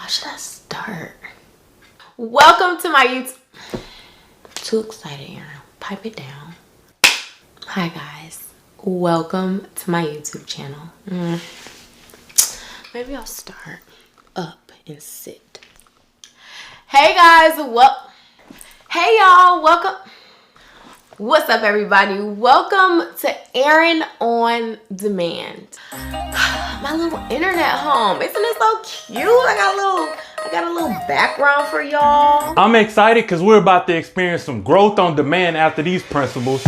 How should I start? Welcome to my YouTube. Too excited, Erin. Pipe it down. Hi guys. Welcome to my YouTube channel. Maybe I'll start up and sit. Hey guys, hey y'all, welcome. What's up everybody? Welcome to Erin On Demand. My little internet home. Isn't it so cute? I got a little background for y'all. I'm excited because we're about to experience some growth on demand after these principles.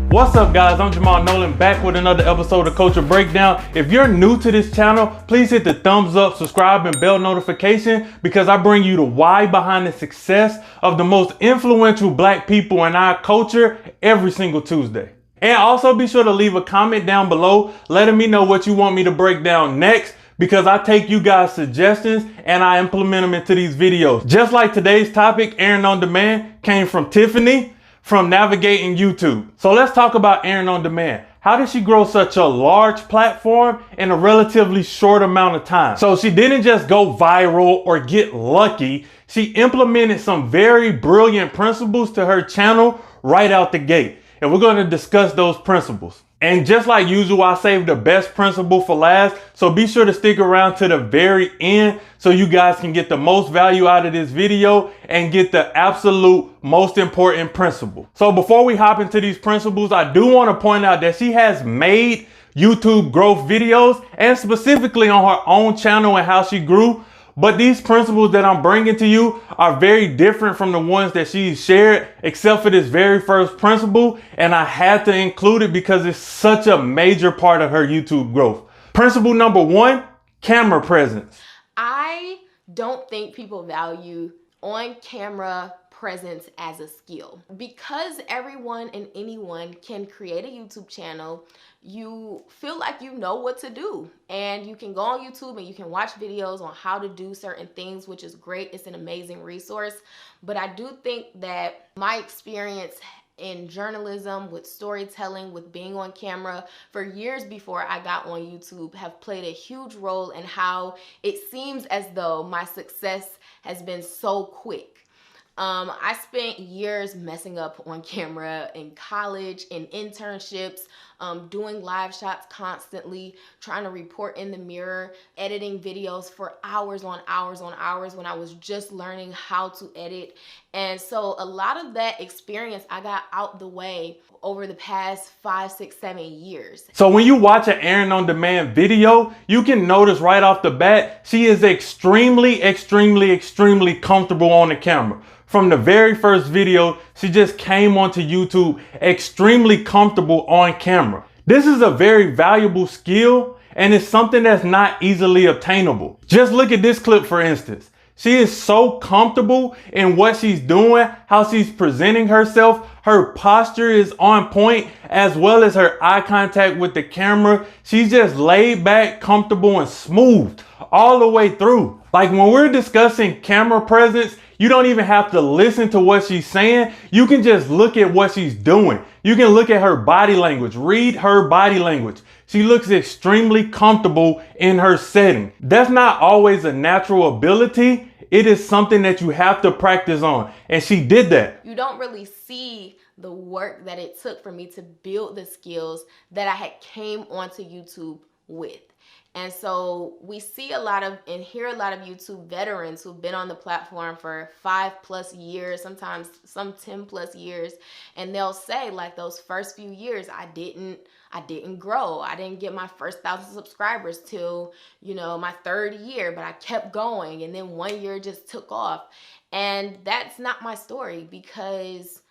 What's up guys, I'm Jamal Nolan back with another episode of Culture Breakdown. If you're new to this channel, please hit the thumbs up, subscribe, and bell notification because I bring you the why behind the success of the most influential black people in our culture every single Tuesday. And also be sure to leave a comment down below letting me know what you want me to break down next, because I take you guys' suggestions and I implement them into these videos. Just like today's topic, Erin On Demand, came from Tiffany from Navigating YouTube. So let's talk about Erin On Demand. How did she grow such a large platform in a relatively short amount of time? So she didn't just go viral or get lucky. She implemented some very brilliant principles to her channel right out the gate. And we're going to discuss those principles. And just like usual, I saved the best principle for last. So be sure to stick around to the very end so you guys can get the most value out of this video and get the absolute most important principle. So before we hop into these principles, I do want to point out that she has made YouTube growth videos and specifically on her own channel and how she grew. But these principles that I'm bringing to you are very different from the ones that she shared, except for this very first principle. And I had to include it because it's such a major part of her YouTube growth. Principle number 1, camera presence. I don't think people value on-camera presence as a skill. Because everyone and anyone can create a YouTube channel, you feel like you know what to do, and you can go on YouTube and you can watch videos on how to do certain things, which is great. It's an amazing resource. But I do think that my experience in journalism, with storytelling, with being on camera for years before I got on YouTube have played a huge role in how it seems as though my success has been so quick. I spent years messing up on camera in college, in internships, doing live shots constantly, trying to report in the mirror, editing videos for hours on hours on hours when I was just learning how to edit. And so a lot of that experience I got out the way over the past 5, 6, 7 years. So when you watch an Erin On Demand video, you can notice right off the bat, she is extremely comfortable on the camera. From the very first video, she just came onto YouTube extremely comfortable on camera. This is a very valuable skill and it's something that's not easily obtainable. Just look at this clip for instance. She is so comfortable in what she's doing, how she's presenting herself. Her posture is on point as well as her eye contact with the camera. She's just laid back, comfortable, and smooth all the way through. Like when we're discussing camera presence, you don't even have to listen to what she's saying. You can just look at what she's doing. You can look at her body language, read her body language. She looks extremely comfortable in her setting. That's not always a natural ability. It is something that you have to practice on. And she did that. You don't really see the work that it took for me to build the skills that I had came onto YouTube with. And so we see a lot of and hear a lot of YouTube veterans who've been on the platform for 5+ years, sometimes some 10+ years. And they'll say like those first few years, I didn't grow. I didn't get my first 1,000 subscribers till, my 3rd year, but I kept going. And then 1 year just took off. And that's not my story because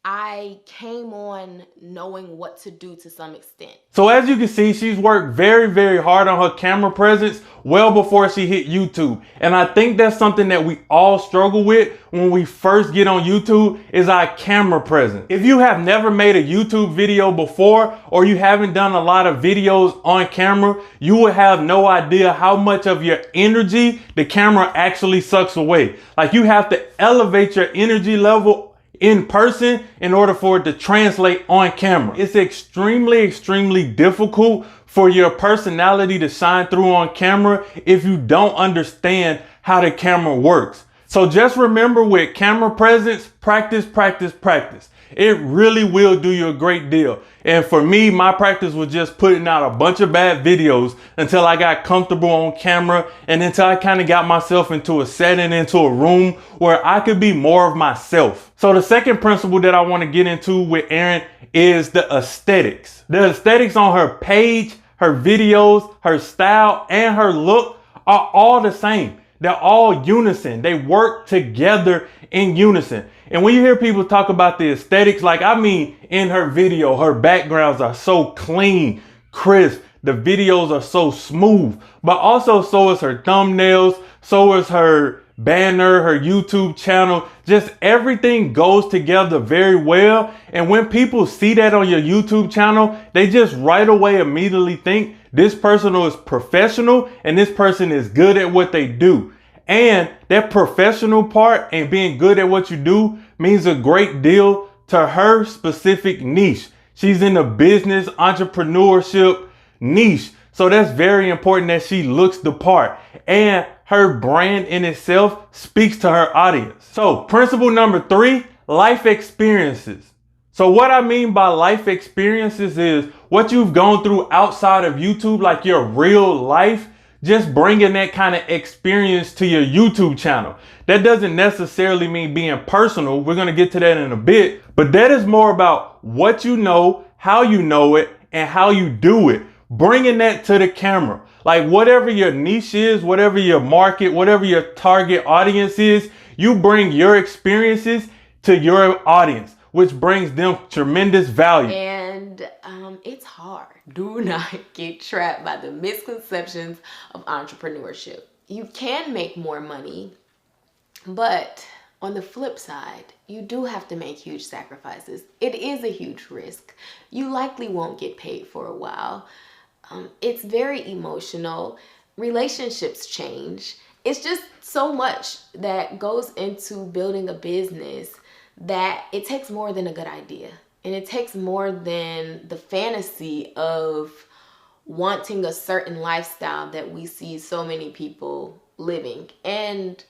I came on knowing what to do to some extent. So as you can see, she's worked very hard on her camera presence well before she hit YouTube. And I think that's something that we all struggle with when we first get on YouTube is our camera presence. If you have never made a YouTube video before or you haven't done a lot of videos on camera, you will have no idea how much of your energy the camera actually sucks away. Like you have to elevate your energy level in person in order for it to translate on camera. It's extremely difficult for your personality to shine through on camera if you don't understand how the camera works. So just remember, with camera presence, practice. It really will do you a great deal. And for me, my practice was just putting out a bunch of bad videos until I got comfortable on camera, and until I kind of got myself into a setting, into a room where I could be more of myself. So the second principle that I want to get into with Erin is the aesthetics. The aesthetics on her page, her videos, her style, and her look are all the same. They're all unison. They work together in unison. And when you hear people talk about the aesthetics, like, I mean, in her video, her backgrounds are so clean, crisp. The videos are so smooth, but also so is her thumbnails. So is her banner, her YouTube channel. Just everything goes together very well. And when people see that on your YouTube channel, they just right away immediately think this person is professional and this person is good at what they do. And that professional part and being good at what you do means a great deal to her specific niche. She's in the business entrepreneurship niche. So that's very important that she looks the part. And her brand in itself speaks to her audience. So principle number 3, life experiences. So what I mean by life experiences is what you've gone through outside of YouTube, like your real life, just bringing that kind of experience to your YouTube channel. That doesn't necessarily mean being personal. We're going to get to that in a bit, but that is more about what you know, how you know it, and how you do it. Bringing that to the camera. Like whatever your niche is, whatever your market, whatever your target audience is, you bring your experiences to your audience, which brings them tremendous value. And it's hard. Do not get trapped by the misconceptions of entrepreneurship. You can make more money, but on the flip side, you do have to make huge sacrifices. It is a huge risk. You likely won't get paid for a while. It's very emotional. Relationships change. It's just so much that goes into building a business that it takes more than a good idea. And it takes more than the fantasy of wanting a certain lifestyle that we see so many people living and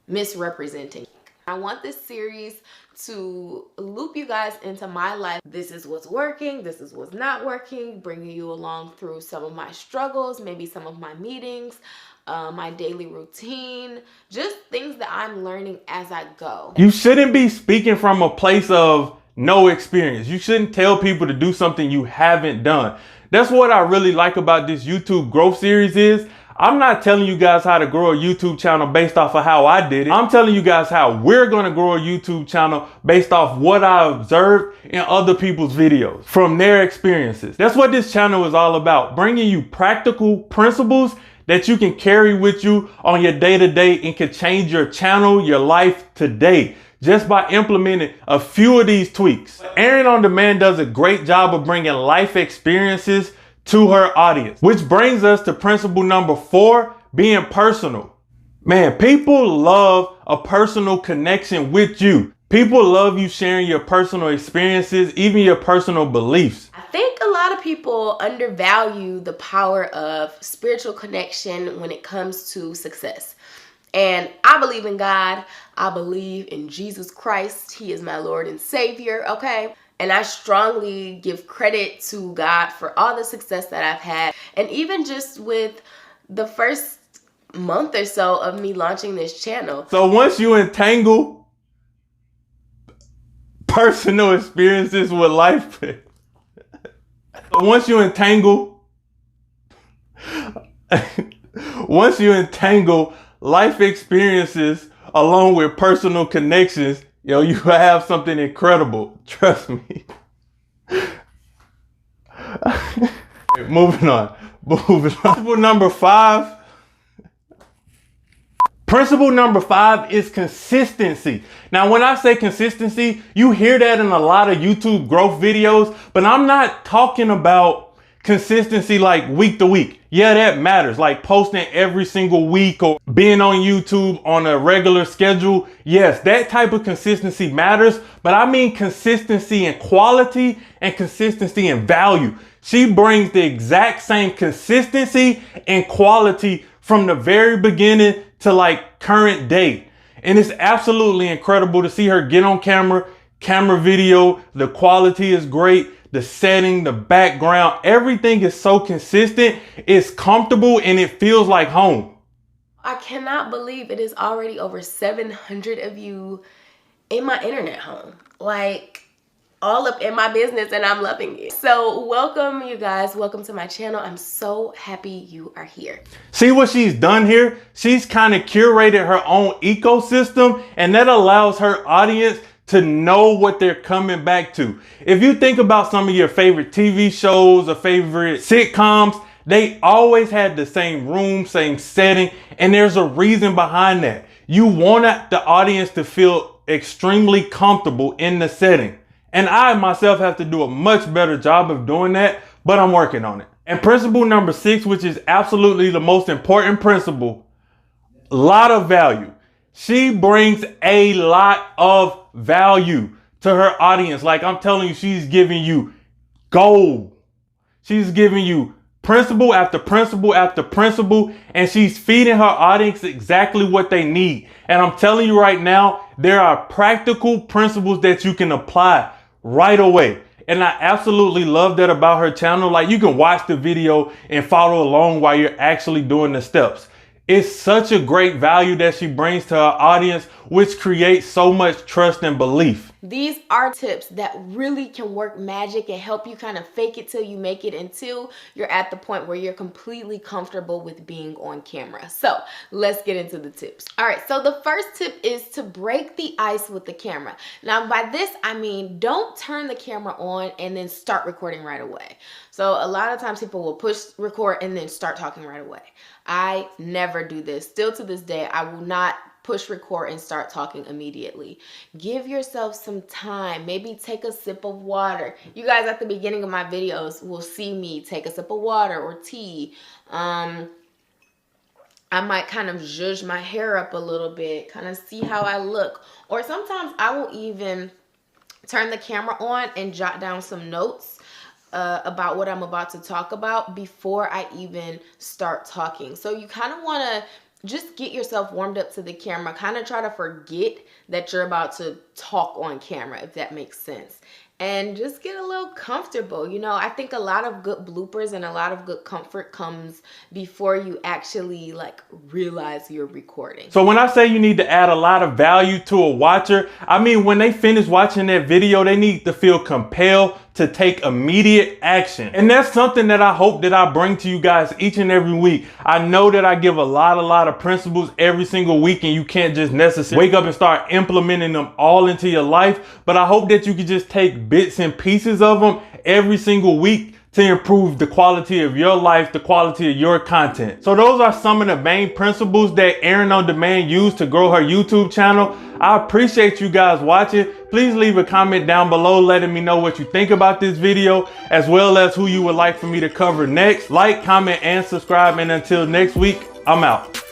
misrepresenting. I want this series to loop you guys into my life. This is what's working, this is what's not working, bringing you along through some of my struggles, maybe some of my meetings, my daily routine, just things that I'm learning as I go. You shouldn't be speaking from a place of no experience. You shouldn't tell people to do something you haven't done. That's what I really like about this YouTube growth series is I'm not telling you guys how to grow a YouTube channel based off of how I did it. I'm telling you guys how we're going to grow a YouTube channel based off what I observed in other people's videos from their experiences. That's what this channel is all about, bringing you practical principles that you can carry with you on your day-to-day and can change your channel, your life today, just by implementing a few of these tweaks. Erin On Demand does a great job of bringing life experiences to her audience, which brings us to principle number 4, being personal. Man, people love a personal connection with you. People love you sharing your personal experiences, even your personal beliefs. I think a lot of people undervalue the power of spiritual connection when it comes to success. And I believe in God. I believe in Jesus Christ. He is my Lord and Savior, okay? And I strongly give credit to God for all the success that I've had. And even just with the first month or so of me launching this channel. So once you entangle personal experiences with life, once you entangle life experiences along with personal connections, yo, you have something incredible. Trust me. Moving on. Principle number five is consistency. Now, when I say consistency, you hear that in a lot of YouTube growth videos, but I'm not talking about consistency like week to week. Yeah, that matters. Like posting every single week or being on YouTube on a regular schedule. Yes, that type of consistency matters, but I mean consistency in quality and consistency in value. She brings the exact same consistency and quality from the very beginning to like current day. And it's absolutely incredible to see her get on camera video. The quality is great. The setting, the background, everything is so consistent. It's comfortable and it feels like home. I cannot believe it is already over 700 of you in my internet home. Like, all up in my business, and I'm loving it. So welcome, you guys. Welcome to my channel. I'm so happy you are here. See what she's done here? She's kind of curated her own ecosystem, and that allows her audience to know what they're coming back to. If you think about some of your favorite TV shows or favorite sitcoms, they always had the same room, same setting, and there's a reason behind that. You want the audience to feel extremely comfortable in the setting. And I myself have to do a much better job of doing that, but I'm working on it. And principle number 6, which is absolutely the most important principle, a lot of value. She brings a lot of value to her audience. Like I'm telling you, she's giving you gold. She's giving you principle after principle after principle, and she's feeding her audience exactly what they need. And I'm telling you right now, there are practical principles that you can apply right away. And I absolutely love that about her channel. Like you can watch the video and follow along while you're actually doing the steps. It's such a great value that she brings to her audience, which creates so much trust and belief. These are tips that really can work magic and help you kind of fake it till you make it until you're at the point where you're completely comfortable with being on camera. So let's get into the tips. All right, so the first tip is to break the ice with the camera. Now by this, I mean, don't turn the camera on and then start recording right away. So a lot of times people will push record and then start talking right away. I never do this. Still to this day, I will not push record and start talking immediately. Give yourself some time. Maybe take a sip of water. You guys at the beginning of my videos will see me take a sip of water or tea. I might kind of zhuzh my hair up a little bit, kind of see how I look. Or sometimes I will even turn the camera on and jot down some notes about what I'm about to talk about before I even start talking. So you kind of want to just get yourself warmed up to the camera. Kind of try to forget that you're about to talk on camera, if that makes sense. And just get a little comfortable. You know, I think a lot of good bloopers and a lot of good comfort comes before you actually like realize you're recording. So when I say you need to add a lot of value to a watcher, I mean when they finish watching that video, they need to feel compelled to take immediate action. And that's something that I hope that I bring to you guys each and every week. I know that I give a lot of principles every single week, and you can't just necessarily wake up and start implementing them all into your life. But I hope that you can just take bits and pieces of them every single week to improve the quality of your life, the quality of your content. So those are some of the main principles that Erin On Demand used to grow her YouTube channel. I appreciate you guys watching. Please leave a comment down below letting me know what you think about this video, as well as who you would like for me to cover next. Like, comment, and subscribe. And until next week, I'm out.